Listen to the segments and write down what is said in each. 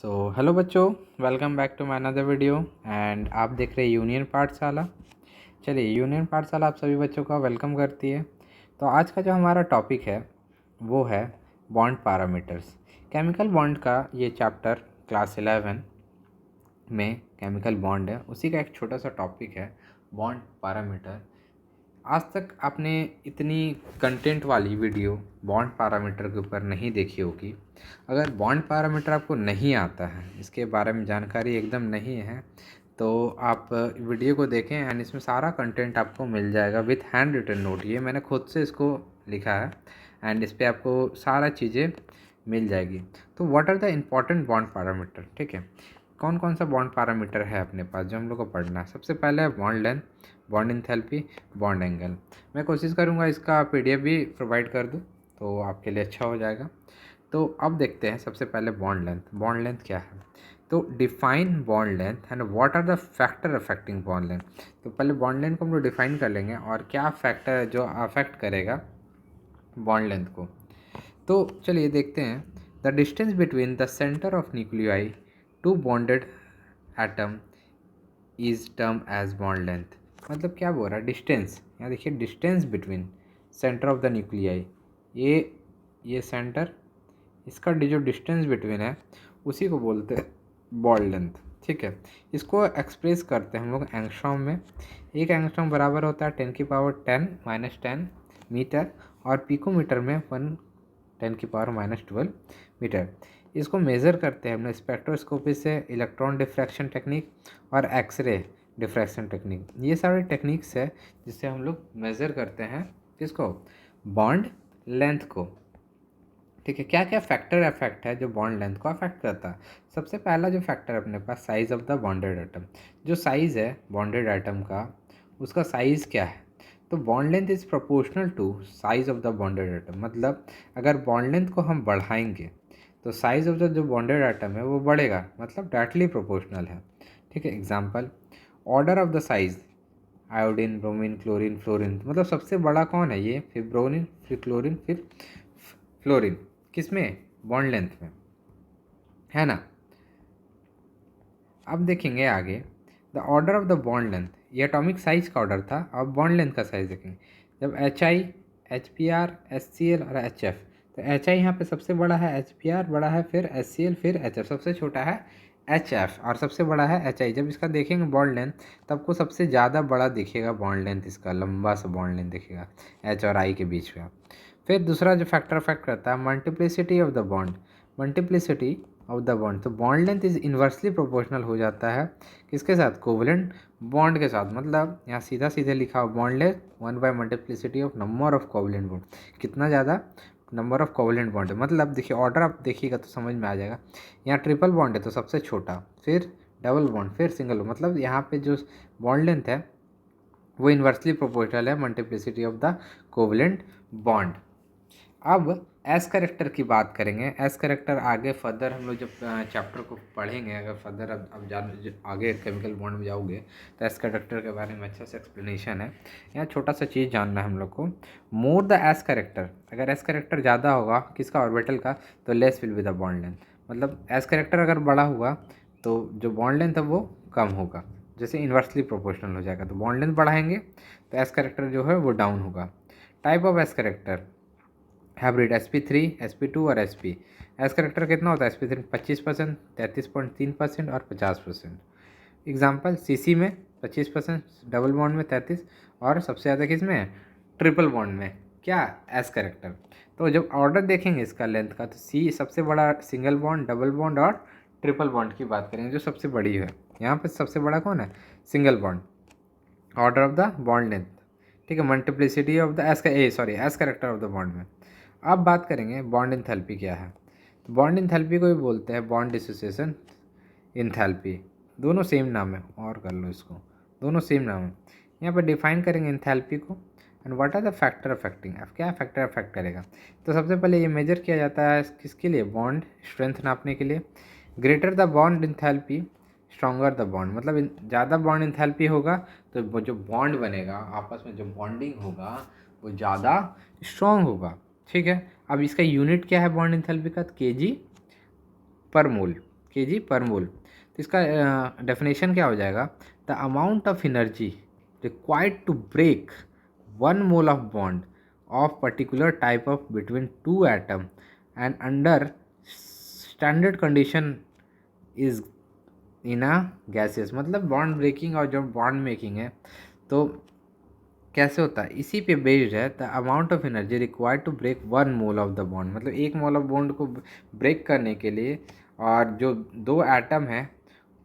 Hello बच्चों, welcome back to my another video and आप देख रहे हैं यूनियन पाठशाला। चलिए, यूनियन पाठशाला आप सभी बच्चों का वेलकम करती है। तो आज का जो हमारा टॉपिक है वो है बॉन्ड पैरामीटर्स। केमिकल बॉन्ड का ये चैप्टर क्लास 11 में केमिकल बॉन्ड है, उसी का एक छोटा सा टॉपिक है बॉन्ड पैरामीटर। आज तक आपने इतनी कंटेंट वाली वीडियो बॉन्ड पैरामीटर के ऊपर नहीं देखी होगी। अगर बॉन्ड पैरामीटर आपको नहीं आता है, इसके बारे में जानकारी एकदम नहीं है, तो आप वीडियो को देखें एंड इसमें सारा कंटेंट आपको मिल जाएगा विथ हैंड रिटन नोट। ये मैंने खुद से इसको लिखा है एंड इस पर आपको सारा चीज़ें मिल जाएगी। तो what are the important bond parameter, ठीक है। कौन कौन सा बॉन्ड पैरामीटर है अपने पास जो हम लोग को पढ़ना है। सबसे पहले है bond length, bond enthalpy, bond angle. मैं कोशिश करूँगा इसका पीडीएफ भी प्रोवाइड कर दूँ तो आपके लिए अच्छा हो जाएगा। तो अब देखते हैं सबसे पहले बॉन्ड लेंथ। बॉन्ड लेंथ क्या है? तो define bond length and what are the factor affecting bond length. तो पहले बॉन्ड लेंथ को हम लोग डिफाइन कर लेंगे और क्या फैक्टर है जो अफेक्ट करेगा बॉन्ड लेंथ को। तो चलिए देखते हैं। The distance between the centre of nuclei to bonded atom is term as bond length. मतलब क्या बोल रहा है? डिस्टेंस, यहाँ देखिए, distance between centre of the nuclei, ये सेंटर, इसका जो डिस्टेंस बिटवीन है उसी को बोलते हैं बॉन्ड लेंथ, ठीक है। इसको एक्सप्रेस करते हैं हम लोग एंगस्ट्रॉम में। एक एंगस्ट्रॉम बराबर होता है 10⁻10 - 10 मीटर और पिकोमीटर में 10⁻12 मीटर। इसको मेज़र करते हैं हमने स्पेक्ट्रोस्कोपी से, इलेक्ट्रॉन डिफ्रैक्शन टेक्निक और एक्सरे डिफ्रैक्शन टेक्निक। ये सारे टेक्निक्स है जिससे हम लोग मेज़र करते हैं किसको? बॉन्ड लेंथ को, ठीक है। क्या क्या फैक्टर अफेक्ट है जो बॉन्ड लेंथ को अफेक्ट करता है? सबसे पहला जो फैक्टर अपने पास size of the bonded atom. जो साइज़ है बॉन्डेड एटम का, उसका साइज़ क्या है? तो bond length is proportional to size of the bonded atom. मतलब अगर बॉन्ड लेंथ को हम बढ़ाएंगे तो साइज़ ऑफ द जो बॉन्डेड एटम है वो बढ़ेगा, मतलब डायरेक्टली प्रोपोर्शनल है, ठीक है। Example, order of the size, iodine, bromine, chlorine, fluorine. मतलब सबसे बड़ा कौन है? ये, फिर ब्रोमीन, फिर क्लोरीन, फिर फ्लोरीन। किस में? बॉन्ड लेंथ में, है ना। अब देखेंगे आगे, the order of the bond length. ये एटॉमिक साइज का ऑर्डर था। अब बॉन्ड लेंथ का साइज देखेंगे। जब HI, HBr, HCl और HF, तो HI यहाँ पे सबसे बड़ा है, HBr बड़ा है, फिर HCl, फिर HF सबसे छोटा है HF और सबसे बड़ा है HI। जब इसका देखेंगे बॉन्ड लेंथ, तब आपको सबसे ज़्यादा बड़ा दिखेगा बॉन्ड लेंथ, इसका लंबा सा बॉन्ड लेंथ दिखेगा H और I के बीच में। फिर दूसरा जो फैक्टर अफेक्ट करता है multiplicity of the bond. Multiplicity of the bond, तो bond length is inversely proportional हो जाता है किसके साथ? कोवलेंट बॉन्ड के साथ। मतलब यहाँ सीधा सीधे लिखा हो bond length one by multiplicity of number of covalent bond. कितना ज़्यादा? नंबर ऑफ कोवलेंट बॉन्ड है। मतलब देखिए, ऑर्डर आप देखिएगा तो समझ में आ जाएगा। यहाँ ट्रिपल बॉन्ड है तो सबसे छोटा, फिर डबल बॉन्ड, फिर सिंगल बॉन्ड। मतलब यहाँ पे जो बॉन्ड लेंथ है वो इन्वर्सली प्रोपोर्शनल है multiplicity of the covalent bond. अब एस करेक्टर की बात करेंगे। एस करेक्टर आगे फर्दर हम लोग जब चैप्टर को पढ़ेंगे, अगर फर्दर अब आगे केमिकल बॉन्ड में जाओगे तो एस करेक्टर के बारे में अच्छा सा एक्सप्लेनेशन है। यहाँ छोटा सा चीज़ जानना है हम लोग को। मोर द एस करेक्टर, अगर एस करेक्टर ज़्यादा होगा किसका? ऑर्बिटल का, तो less will be the bond length. मतलब एस करेक्टर अगर बड़ा हुआ तो जो बॉन्ड लेंथ है वो कम होगा। जैसे इन्वर्सली प्रोपोर्शनल हो जाएगा, तो बॉन्ड लेंथ बढ़ाएंगे तो एस करेक्टर जो है वो डाउन होगा। Type of S character, hybrid sp3, sp2 और sp। एस करेक्टर कितना होता है? sp3 25%, 33.3% और 50%। एग्जाम्पल, cc में 25%, डबल बॉन्ड में 33, और सबसे ज़्यादा किस में? ट्रिपल बॉन्ड में। क्या? S character. तो जब ऑर्डर देखेंगे इसका लेंथ का, तो सी सबसे बड़ा सिंगल बॉन्ड, डबल बॉन्ड और ट्रिपल बॉन्ड की बात करेंगे जो सबसे बड़ी है। यहाँ पर सबसे बड़ा कौन है? Single bond. Order of the bond length, ठीक है। Multiplicity of the S character of the bond में। अब बात करेंगे बॉन्ड इंथैल्पी क्या है। तो बॉन्ड इंथैल्पी को भी बोलते हैं बॉन्ड डिसोसिएशन इंथैल्पी। दोनों सेम नाम है, और कर लो इसको, दोनों सेम नाम है। यहाँ पर डिफाइन करेंगे इंथैल्पी को and what are the factor affecting. अब क्या फैक्टर अफेक्ट करेगा? तो सबसे पहले ये मेजर किया जाता है किसके लिए? बॉन्ड स्ट्रेंथ नापने के लिए। Greater the bond enthalpy stronger the bond. मतलब ज़्यादा बॉन्ड इंथैल्पी होगा तो वो जो बॉन्ड बनेगा, आपस में जो बॉन्डिंग होगा वो ज़्यादा स्ट्रॉन्ग होगा, ठीक है। अब इसका यूनिट क्या है बॉन्ड इंथैल्पी का? kg पर मोल। kg पर मोल। तो इसका डेफिनेशन क्या हो जाएगा, the amount of energy required to break 1 mole of bond of particular type of between two atom and under standard condition is in a gaseous। मतलब बॉन्ड ब्रेकिंग और जो बॉन्ड मेकिंग है तो कैसे होता है, इसी पे बेस्ड है the amount of energy required to break 1 mole of the bond. मतलब 1 मोल ऑफ बॉन्ड को ब्रेक करने के लिए और जो 2 एटम है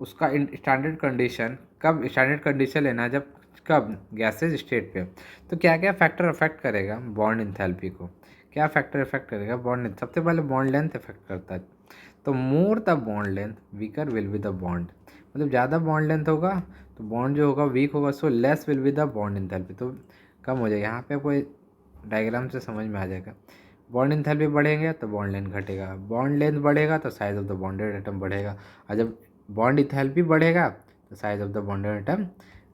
उसका स्टैंडर्ड कंडीशन, कब स्टैंडर्ड कंडीशन लेना, जब कब गैसेज स्टेट पे। तो क्या क्या फैक्टर अफेक्ट करेगा बॉन्ड इंथैल्पी को, क्या फैक्टर अफेक्ट करेगा बॉन्ड, सबसे पहले बॉन्ड लेंथ अफेक्ट करता है। तो more the bond length weaker will be the bond. मतलब ज़्यादा बॉन्ड लेंथ होगा तो बॉन्ड जो होगा वीक होगा, so less will be the bond enthalpy, तो कम हो जाएगा। यहाँ पे आपको डायग्राम से समझ में आ जाएगा। बॉन्ड इंथैल्पी बढ़ेंगे तो बॉन्ड लेंथ घटेगा, बॉन्ड लेंथ बढ़ेगा तो size of the bonded atom बढ़ेगा, और जब बॉन्ड इंथैल्पी बढ़ेगा तो size of the bonded atom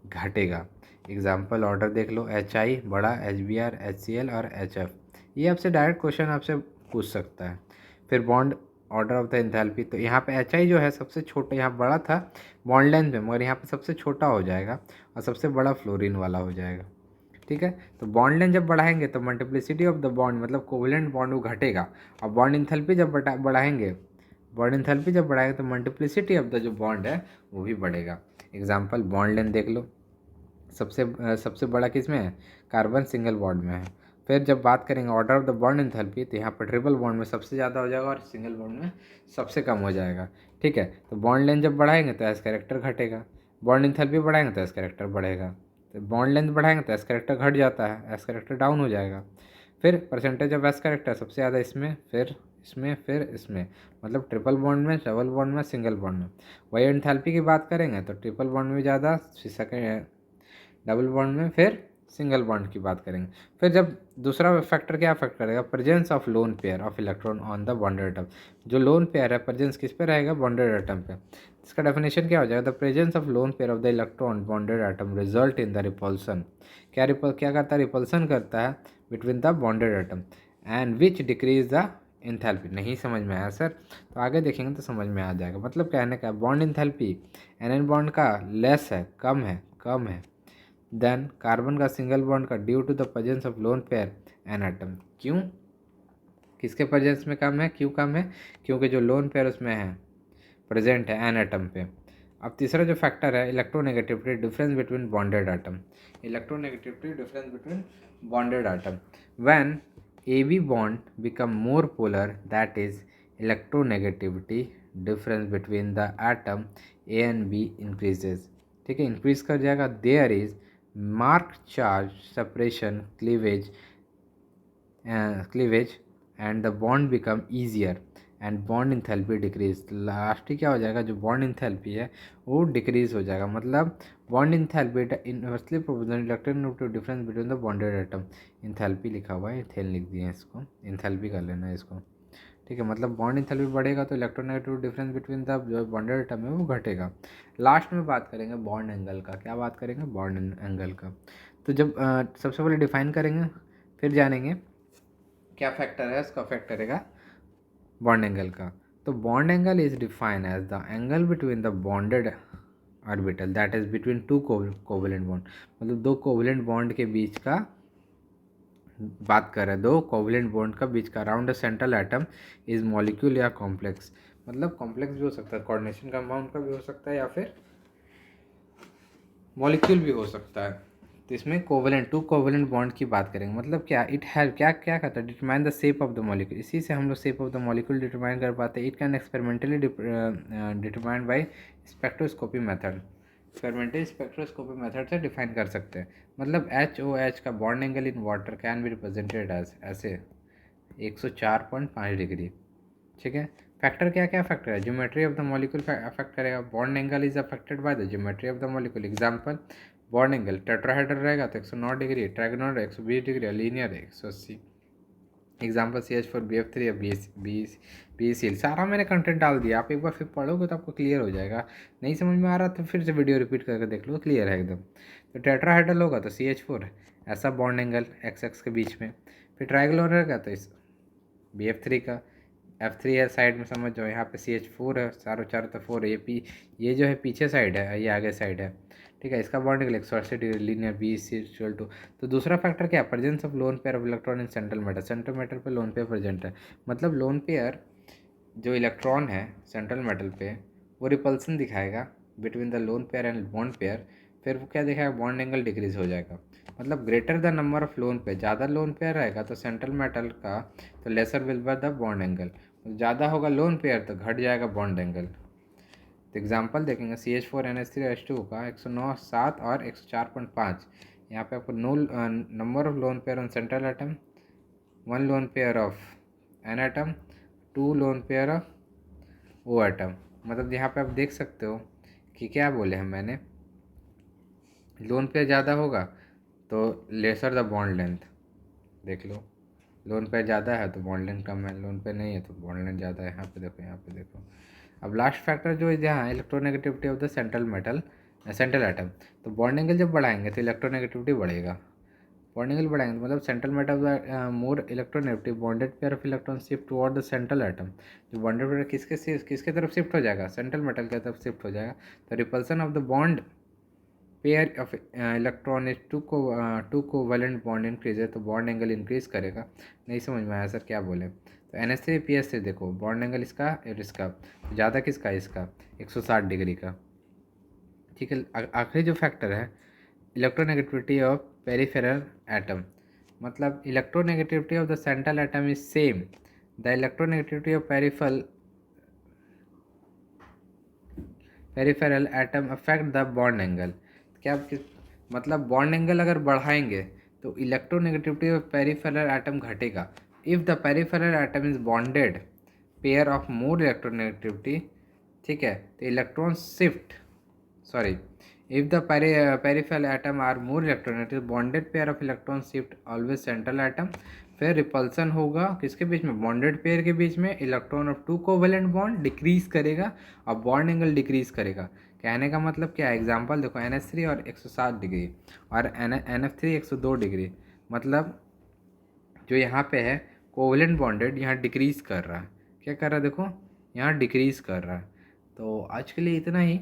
घटेगा। एग्जाम्पल ऑर्डर देख लो, HI बड़ा, HBr, HCl और HF। ये आपसे डायरेक्ट क्वेश्चन आपसे पूछ सकता है। फिर bond order of the enthalpy, तो यहाँ पे HI जो है सबसे छोटा, यहाँ बड़ा था बॉन्ड लेंथ में, मगर यहाँ पे सबसे छोटा हो जाएगा और सबसे बड़ा फ्लोरीन वाला हो जाएगा। ठीक है, तो बॉन्ड लेंथ जब बढ़ाएंगे तो मल्टीप्लिसिटी ऑफ द बॉन्ड, मतलब कोवलेंट बॉन्ड वो घटेगा, और बॉन्ड इंथैल्पी जब बढ़ाएंगे, बॉन्ड इंथैल्पी जब बढ़ाएंगे तो मल्टीप्लिसिटी ऑफ द जो बॉन्ड है वो भी बढ़ेगा। एग्जाम्पल बॉन्ड लेंथ देख लो, सबसे बड़ा किस में है, कार्बन सिंगल बॉन्ड में है। फिर जब बात करेंगे order of the bond enthalpy, तो यहाँ पर ट्रिपल बॉन्ड में सबसे ज़्यादा हो जाएगा और सिंगल बॉन्ड में सबसे कम हो जाएगा। ठीक है, तो बॉन्ड लेंथ जब बढ़ाएंगे तो एस कैरेक्टर घटेगा, बॉन्ड इंथैल्पी बढ़ाएंगे तो एस कैरेक्टर बढ़ेगा। तो बॉन्ड लेंथ बढ़ाएंगे तो एस कैरेक्टर घट जाता है, एस कैरेक्टर डाउन हो जाएगा। फिर परसेंटेज ऑफ एस कैरेक्टर सबसे ज़्यादा इसमें, फिर इसमें, फिर इसमें, मतलब ट्रिपल बॉन्ड में, डबल बॉन्ड में, सिंगल बॉन्ड में। वही एंथैल्पी की बात करेंगे तो ट्रिपल बॉन्ड में ज़्यादा, सेकेंड डबल बॉन्ड में, फिर सिंगल बॉन्ड की बात करेंगे। फिर जब दूसरा फैक्टर क्या अफेक्ट करेगा, presence of lone pair of electron on the bonded atom. जो लोन पेयर है प्रेजेंस किस पे रहेगा, बॉन्डेड एटम पे। इसका डेफिनेशन क्या हो जाएगा, the presence of lone pair of the electron bonded atom result in the repulsion. क्या करता है, रिपल्सन करता है between the bonded atom and which decrease the enthalpy. नहीं समझ में आया सर, तो आगे देखेंगे तो समझ में आ जाएगा। मतलब कहने का बॉन्ड इंथैल्पी एन बॉन्ड का लेस है, कम है देन कार्बन का सिंगल बॉन्ड का, due to the presence of lone pair N atom. क्यों, किसके प्रेजेंस में कम है, क्यों कम है, क्योंकि जो लोन पेयर उसमें है, प्रेजेंट है एन एटम पे। अब तीसरा जो फैक्टर है, electronegativity difference between bonded atom. Electronegativity difference between bonded atom, when AB bond become more polar, that is electronegativity difference between the atom A and B increases. ठीक है, increase कर जाएगा। There is marked charge separation cleavage and the bond become easier and bond enthalpy decrease। Last ही क्या हो जाएगा, जो bond enthalpy है वो डिक्रीज हो जाएगा। मतलब bond enthalpy inversely proportional electronegative difference between the bonded atom. Enthalpy लिखा हुआ है, इथेन लिख दिए हैं, इसको इंथैल्पी कर लेना है इसको। ठीक है, मतलब बॉन्ड इंथैल्पी बढ़ेगा तो इलेक्ट्रोनेगेटिव डिफरेंस बिटवीन द जो बॉन्डेड एटम है वो घटेगा। लास्ट में बात करेंगे बॉन्ड एंगल का। क्या बात करेंगे, बॉन्ड एंगल का। तो जब सबसे पहले डिफाइन करेंगे, फिर जानेंगे क्या फैक्टर है इसका अफेक्ट करेगा बॉन्ड एंगल का। तो bond angle is defined as the angle between the bonded orbital, that is between two covalent bond. मतलब दो कोवलेंट बॉन्ड के बीच का बात कर रहे हैं, दो कोवलेंट बॉन्ड का बीच का, around the central atom is molecule या कॉम्प्लेक्स। मतलब कॉम्प्लेक्स भी हो सकता है, कोऑर्डिनेशन कंपाउंड का भी हो सकता है, या फिर मॉलिक्यूल भी हो सकता है। तो इसमें टू कोवलेंट बॉन्ड की बात करेंगे। मतलब क्या, इट हैव क्या क्या कहता है, determine the shape of the molecule. इसी से हम लोग shape of the molecule determine कर पाते हैं। It can experimentally determine by spectroscopy method. Experimental spectroscopy method से डिफाइन कर सकते हैं। मतलब HOH का bond angle in water can be represented as ऐसे 104.5 डिग्री। ठीक है, फैक्टर क्या क्या फैक्टर है, geometry of the molecule affect करेगा। Bond angle is affected by the geometry of the molecule. Example, bond angle tetrahedral रहेगा तो 109 degree, trigonal 120 degree, linear 180। Example CH4BF3 या BeCl। सारा मैंने कंटेंट डाल दिया, आप एक बार फिर पढ़ोगे तो आपको क्लियर हो जाएगा। नहीं समझ में आ रहा तो फिर से वीडियो रिपीट करके देख लो, क्लियर है एकदम। तो टेट्राहेड्रल होगा तो CH4 ऐसा बॉन्ड एंगल XX के बीच में। फिर ट्राइगोनल रहेगा तो इस BF3 का F3 है साइड में, समझ जाओ। यहाँ पे CH4 है, चारों चारों तो 4 है। ये जो है पीछे साइड है, ये आगे साइड है, ठीक है। इसका बॉन्ड निकले 180 डिग्री लीनियर बी सी इक्वल टू। तो दूसरा फैक्टर क्या है, presence of lone pair of electron in central metal. Central metal पे लोन पेयर प्रेजेंट है, मतलब लोन पेयर जो इलेक्ट्रॉन है सेंट्रल मेटल पे वो रिपल्सन दिखाएगा between the lone pair and bond pair. फिर वो क्या दिखाएगा, बॉन्ड एंगल डिक्रीज हो जाएगा। मतलब greater the number of lone pair, ज़्यादा लोन पेयर रहेगा तो सेंट्रल मेटल का, तो laser will be the bond angle. ज़्यादा होगा लोन पेयर तो घट जाएगा बॉन्ड एंगल। तो एग्जाम्पल देखेंगे, CH4NH3H2 का 109.7 और 104.5। यहाँ पे आपको no number of lone pair on central atom, 1 lone pair of N atom, 2 lone pair of O atom. मतलब यहाँ पे आप देख सकते हो कि क्या बोले हैं मैंने, लोन पेयर ज़्यादा होगा तो लेसर द बॉन्ड लेंथ। देख लो, लोन पेयर ज़्यादा है तो बॉन्ड लेंथ कम है, लोन पेयर नहीं है तो बॉन्ड लेंथ ज़्यादा है। यहाँ पे देखो, यहाँ पे देखो। अब लास्ट फैक्टर जो है यहाँ electronegativity of the central metal, central atom. तो बॉन्ड एंगल जब बढ़ाएंगे तो इलेक्ट्रोनेगेटिविटी बढ़ेगा। बॉन्ड एंगल बढ़ाएंगे तो मतलब central metal more electronegative bonded pair of electron shift toward the central atom. जो बॉन्डेड पेयर किसके तरफ शिफ्ट हो जाएगा, सेंट्रल मेटल की तरफ शिफ्ट हो जाएगा। तो repulsion of the bond pair of electron is to covalent bond increase है, तो बॉन्ड एंगल इंक्रीज करेगा। नहीं समझ में आया सर क्या बोले। तो NH3 PH3 देखो, बॉन्ड एंगल इसका और इसका ज़्यादा किसका, इसका 160 डिग्री का, ठीक है। आखिरी जो फैक्टर है इलेक्ट्रोनेगेटिविटी ऑफ पेरिफेरल एटम, मतलब electronegativity of the central atom is same, the electronegativity of peripheral atom affect the bond angle. क्या मतलब बॉन्ड एंगल अगर बढ़ाएंगे तो इलेक्ट्रोनेगेटिविटी ऑफ पेरिफेरल एटम घटेगा। If the peripheral atom is bonded pair of more electronegativity, ठीक है, तो electron shift, sorry, if the peripheral atom are more electronegative bonded pair of electron shift always central atom। फिर repulsion होगा किसके बीच में, bonded pair के बीच में, electron of 2 covalent bond decrease करेगा और बॉन्ड एंगल डिक्रीज करेगा। कहने का मतलब क्या है, एग्जांपल देखो, NH3 और 107 डिग्री और NF3 102 डिग्री। मतलब जो यहाँ पे है कोवेलेंट बॉन्डेड यहाँ डिक्रीज कर रहा है, क्या कर रहा है देखो, यहाँ डिक्रीज कर रहा है। तो आज के लिए इतना ही।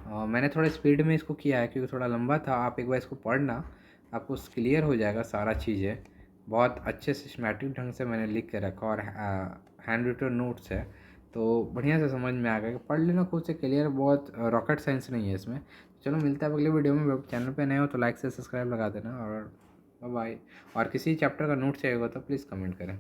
मैंने थोड़ा स्पीड में इसको किया है क्योंकि थोड़ा लंबा था। आप एक बार इसको पढ़ना, आपको क्लियर हो जाएगा सारा चीज़ें। बहुत अच्छे सिस्टमैटिक ढंग से मैंने लिख के रखा और हैंड रिटन नोट्स है, तो बढ़िया से समझ में आ गया। पढ़ लेना खुद से, क्लियर, बहुत रॉकेट साइंस नहीं है इसमें। चलो मिलता है अगले वीडियो में। चैनल पे नए हो तो लाइक से सब्सक्राइब लगा देना और बाय। और किसी चैप्टर का नोट चाहिए होगा तो प्लीज़ कमेंट करें।